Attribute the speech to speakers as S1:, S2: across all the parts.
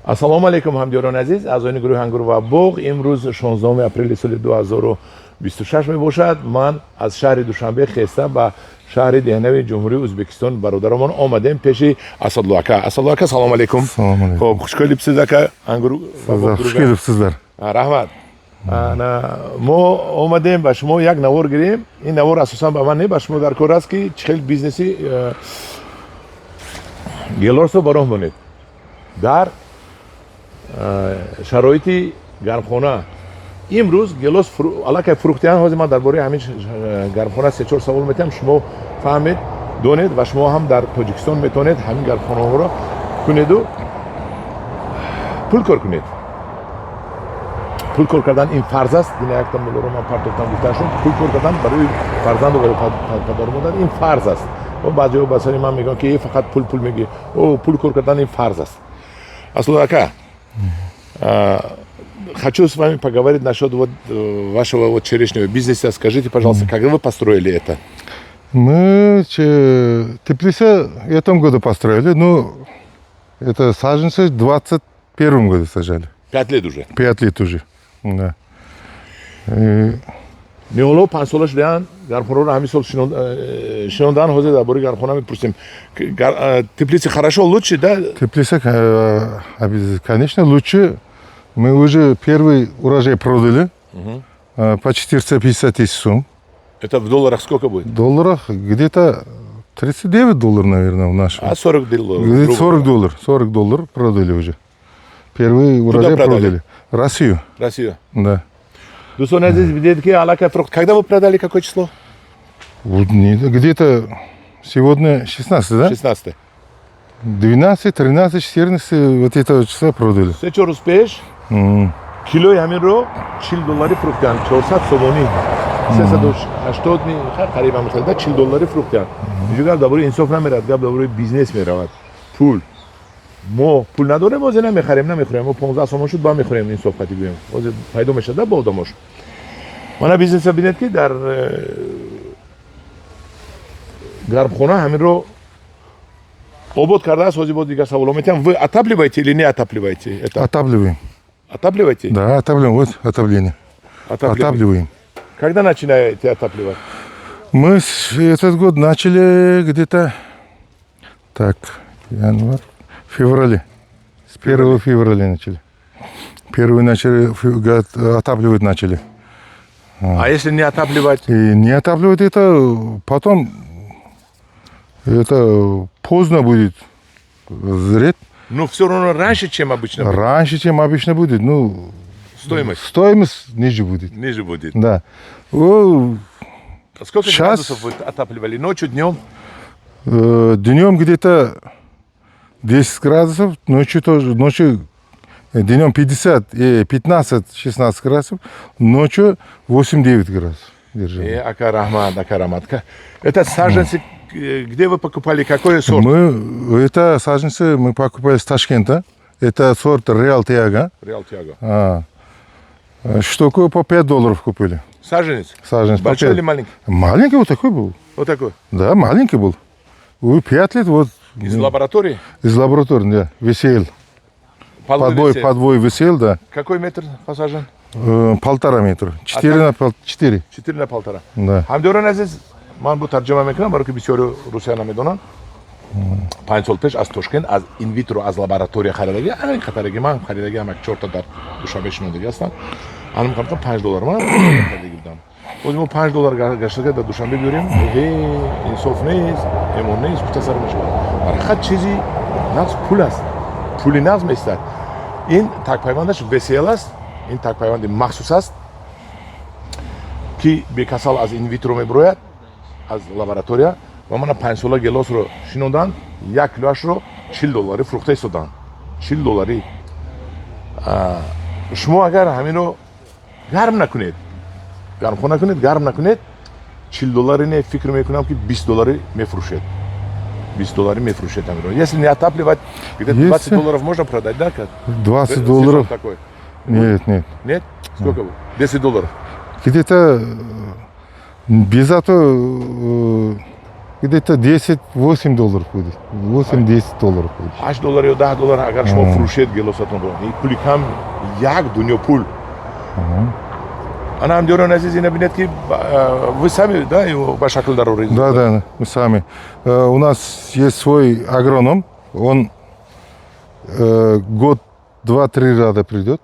S1: ассалому алейкум ҳамдиёрони азиз, аъзоини гурӯҳи ангур ва боғ. Имрӯз 16 апрели соли 2026 мебошад. Ман аз шаҳри Душанбе хеста ба шаҳри деҳнави ҷумҳурии Ӯзбекистон бародаромон омадем пеши Асадло ака. Асадло ака, салому алейкум.
S2: Салому алейкум.
S1: Хоб, хуш келибсиз ака. Ангур
S2: Хуш келибсизlar.
S1: Раҳмат. мо омадем ба шумо як навор гирем. Ин навор асосан ба ман не, ба шумо дар кор аст ки чӣ хел бизнеси гелосро ба роҳ монед дар шароити гармхона. имрӯз гелос аллакай фурӯхтиан. ҳозир ман дар бораи ҳамин гармхона 3-4 савол метавонам, шумо фаҳмед, донед ва шумо ҳам дар Тоҷикистон метавонед ҳамин гармхонаҳоро кунеду пул кор кунед. Пул кор кардан ин фарз аст. Дина яктан молоро ман партофтам гуфтаашон, пул кор кардан барои фарзанду барои падару модар ин фарз аст. баъзеҳо ба сари ман мегӯянд ки фақат пул мегӣ. Пул кор кардан ин фарз аст. Асло ака, хочу с вами поговорить насчет вашего черешнего бизнеса. Скажите, пожалуйста, когда вы построили это?
S2: Мы теплица в этом году построили. Ну, это саженцы в 21 году сажали.
S1: 5 лет уже?
S2: 5 лет уже, да.
S1: Неоло 5 сола шудаан гармхонаро ҳамин сол шинондан. ҳозир дар бораи гармхона мепурсем. Теплица хорошо, лучше, да?
S2: Теплица, конечно, лучше. Мы уже первый урожай продали по 450 тысяч сумм.
S1: Это в долларах сколько будет?
S2: В долларах где-то 39 долларов, наверное, в нашем.
S1: А 40 долларов?
S2: Где-то 40 долларов продали уже. Первый урожай продали. Россию.
S1: Россию?
S2: Да.
S1: Дусон азиз, видите, ки аллакай фрукт. Когда вы продали, какое число?
S2: Где-то сегодня 16, да?
S1: 16.
S2: 12, 13, 14 вот этого числа продали.
S1: Се чор успеешь? Килои ҳаминро 40 доллари фурӯхтанд. 400 сомонӣ, 380 қариба мешавад. 40 доллари фурӯхтанд. инҷо гап дар бораи инсоф намеравад, гап дар бораи бизнес меравад. Пул. мо пул надорем, ҳозир намехарем, намехӯрем. мо 15 сомон шуд, ба мехӯрем, инсоф қати гӯем. ҳозир пайдо мешавад да ба одамош. мана бизнеса бинед ки дар гармхона ҳаминро обод кардааст. ҳозир боз дигар саволо метавонам. Вы отапливаете или не отапливаете это?
S2: Отапливаем.
S1: Отапливаете?
S2: Да, отапливаем. Вот отопление. Отапливаем.
S1: Когда начинаете отапливать?
S2: Мы этот год начали где-то январь, феврале. С 1 февраля начали. Первый начали отапливать начали.
S1: А если не отапливать?
S2: И не отапливать это потом это поздно будет зреть.
S1: Ну, все равно раньше, чем обычно будет.
S2: Раньше, чем обычно будет. Ну, стоимость ниже будет.
S1: Ниже будет.
S2: Да.
S1: Сколько градусов вы отапливали? Ночью, днем?
S2: Днем где-то 10 градусов, ночью днем 15-16 градусов, ночью 8-9 градусов держали.
S1: Ака рахмат. Это саженцы, где вы покупали, какой сорт?
S2: Это саженцы мы покупали с Ташкента. Это сорт Реал Тиаго.
S1: Реал Тиаго.
S2: Штуку по 5 долларов купили.
S1: Саженец?
S2: Саженец.
S1: Большой или маленький?
S2: Маленький вот такой был.
S1: Вот такой?
S2: Да, маленький был. 5 лет вот.
S1: Из лаборатории?
S2: Из лаборатории, да. Висел. Подвой висел, да.
S1: Какой метр посажен?
S2: 1,5 метра. 4 на 4.
S1: 4 на 1,5.
S2: Да.
S1: ҳамдиёрон азиз, ман бу тарҷима мекунам, барои ки бисёри русия намедонанд. 5 сол пеш аз Тошкент, аз инвитро, аз лаборатория харидаги, ҳамин қатараги ман харидаги ҳамак 4 та дар Душанбе шинодаги ҳастанд. ҳанум кардан 5 доллар ман харидаги будам. ҳозир мо 5 доллар гаштага дар Душанбе биёрем, инсоф нест, эмон нест, мухтасар мешавад. барақат чизи нағз пул аст. пули нағз меистад. ин такпайвандаш весел аст. ин такпайванди махсус аст ки бекасал аз инвитро мебирояд, аз лаборатория. ва мана 5 сола гелосро шинонданд, 1 килоашро 40 доллари фурӯхта истоданд. 40 доллари. шумо агар ҳаминро гарм накунед, гармхона кунед, гарм накунед, 40 доллари не, фикр мекунам ки 20 доллари мефурӯшед. 20 долларов мефурӯшед ҳаминро. Если не отапливать, где-то 20 долларов можно продать, да?
S2: 20 долларов?
S1: Такой.
S2: Нет.
S1: Нет? Сколько было? 10 долларов.
S2: Где-то без этого где-то 10-8 долларов будет. 8-10 долларов будет.
S1: $8 یا $10 اگر شما فروشید گلاساتون رو این پولی کم یک دنیا پول انا هم دیوران عزیز اینه بینید که вы сами да его по шаклу дороги
S2: Да, да, мы сами. У нас есть свой агроном, он год, 2-3 раза придет,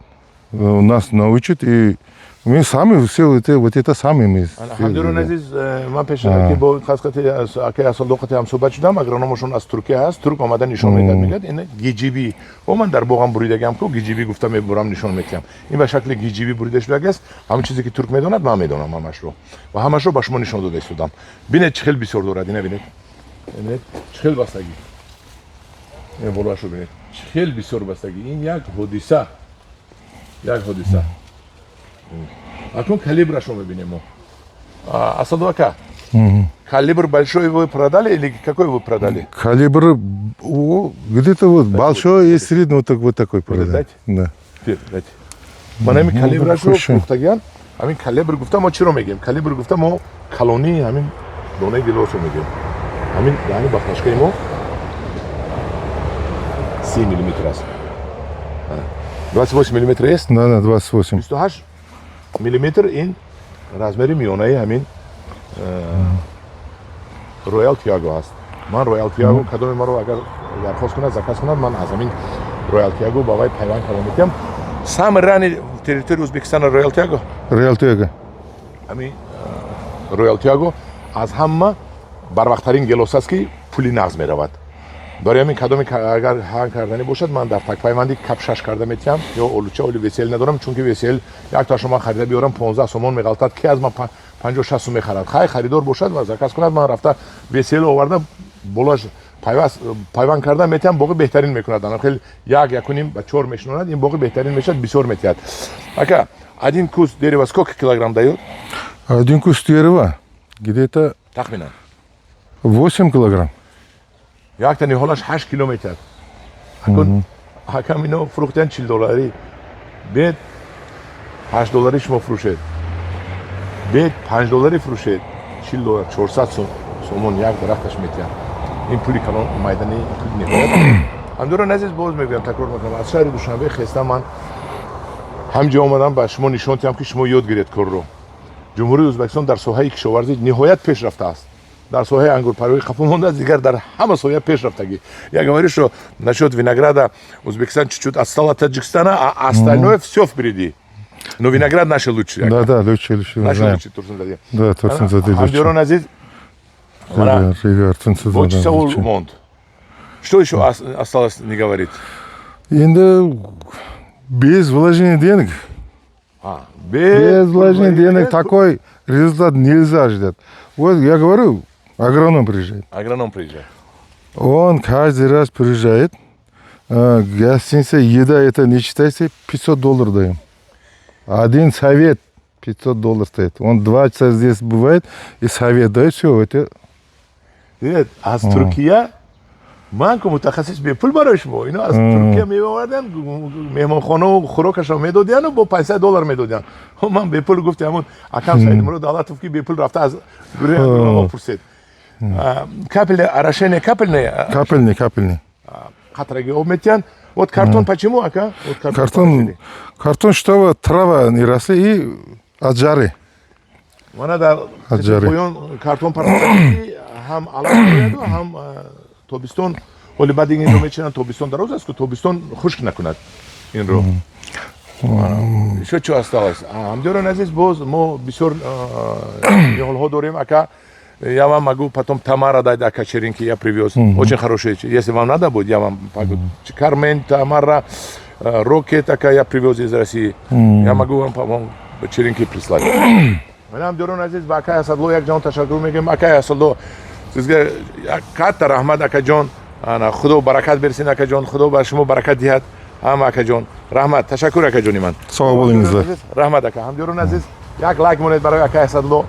S2: нас научит, и мы сами все вот это сами мы.
S1: هم دیوران عزیز من پیش که با خاصیت اگه اصل لغت هم صحبت شدم اگرونومشون از ترکیه هست ترک آمدن نشون میدن میگه این گیجیبی و من در باغم بریدگی هم که گیجیبی گفتم میبرم نشون میدم این به شکل گیجیبی بریده شده است همون چیزی که ترک میدوند من میدونم همش رو و همش رو با شما نشون داده شدم ببینید چه خیلی بسیار دارد اینا ببینید ببینید چه خیلی بستگی این بالاش رو ببینید چه خیلی بسیار بستگی این یک حادثه اکنون کالیبرش رو میبینیم ما Асадуака, калибр большой вы продали или какой вы продали?
S2: Калибр где-то вот большой и средний вот такой продали. Да.
S1: Дайте. Манами калибрашо гуфтаган, амин калибр гуфта мо чиро мегем? Калибр гуфта мо колони амин донаи гилосо мегем. Амин яъни бахташкаи мо 30 мм аст. 28 мм аст?
S2: Да, 28.
S1: 28 мм ин размери миёнаи ҳамин Royal Tiago ҳаст. Ман Royal Tiago кадоми маро агар дархост кунад заказ кунад ман аз ҳамин Royal Tiago ба вай пайванд карда метиҳам. Сам рани территорияи Ӯзбекистона Royal Tiago.
S2: Royal Tiago.
S1: Ҳамин Royal Tiago аз ҳама барвақтарин гелос аст ки пули нағз меравад. Барои ҳамин кадоме агар ҳанг кардани бошад ман дар такпайванди капшаш карда метиҳам ё олуча оли весел надорам чунки весел якташ ман харида биёрам 15 сомон меғалтад ки аз ман 50-60 сом мехарад хай харидор бошад ва заказ кунад ман рафта весел оварда болаш пайванд карда метиҳам боғи беҳтарин мекунад ана хел 1-1.5 ба 4 мешинонад ин боғи беҳтарин мешад бисёр метиҳад ака один куст дерева сколько килограмм дает?
S2: Один куст дерева где-то
S1: тахминан
S2: 8 килограмм.
S1: як тани ҳолаш 8 кило метиҳад акам ино фурӯхтан $40 бед $8 шумо фурӯшед бед $5 фурӯшед $40 400 сомон як дарахташ метиҳад ин пули калон майдани пули неҳоят ҳамдурон азиз боз мегӯям такрор мекунам аз шаҳри душанбе хеста ман ҳамҷо омадам ба шумо нишон диҳам ки шумо ёд гиред корро ҷумҳурии ӯзбекистон дар соҳаи кишоварзӣ ниҳоят пеш рафтааст дар соҳаи ангурпарварӣ хафу монда дигар дар ҳама соҳа пешрафтагӣ я говорю что насчёт винограда Узбекистан чуть-чуть отстал от Таджикистана а остальное всё впереди но виноград наши лучшие
S2: Да, лучше
S1: наши
S2: знаем.
S1: лучшие Турсунзаде
S2: Да, Турсунзаде лучше.
S1: ҳамдиёрон азиз
S2: Турсунзаде
S1: лучше монд что ещё осталось не говорить
S2: Енді без вложения денег. Без вложения денег такой результат нельзя ждать. Вот я говорю, агроном приезжает. Он каждый раз приезжает, гостиница, еда, это не считайте, $500 даем. Один совет $500 стоит. Он 2 часа здесь бывает и совет дает, все это.
S1: Нет, а с Туркия ман ку мутахассис бепул барои шумо ино аз Туркия меовардан меҳмонхона хӯрокашро медодияну бо $500 медодиян ман бепул гуфти ҳамун акам Саидимурод Давлатов ки бепул рафта аз гурӯҳи пурсед капельне орошение капельне қатраги об метиҳанд вот картон почему ака
S2: картон чтобы трава не росли и от жары
S1: мана дар поён картон парастаки ҳам алаф бояду ҳам тобистон оли баъд инро мечинанд тобистон дароз аст ку тобистон хушк накунад инро ишо чӣ осталось ҳамдиёрон азиз боз мо бисёр ниҳолҳо дорем ака я вам могу потом Тамара дать ака черенки я привез очень хорошие если вам надо будет я вам Кармен Тамара Рокет ака я привез из России я могу вам черенки прислать ҳамдиёрон азиз ба акай Асадло як ҷон ташаккур мегӯем акай Асадло сизга катта раҳмат акаҷон худо баракат берсин акаҷон худо ба шумо баракат диҳад ҳама акаҷон раҳмат ташаккур акаҷони ман
S2: сог болиңиздар
S1: раҳмат ака ҳамдиёрон азиз як лайк монед барои акай Асадло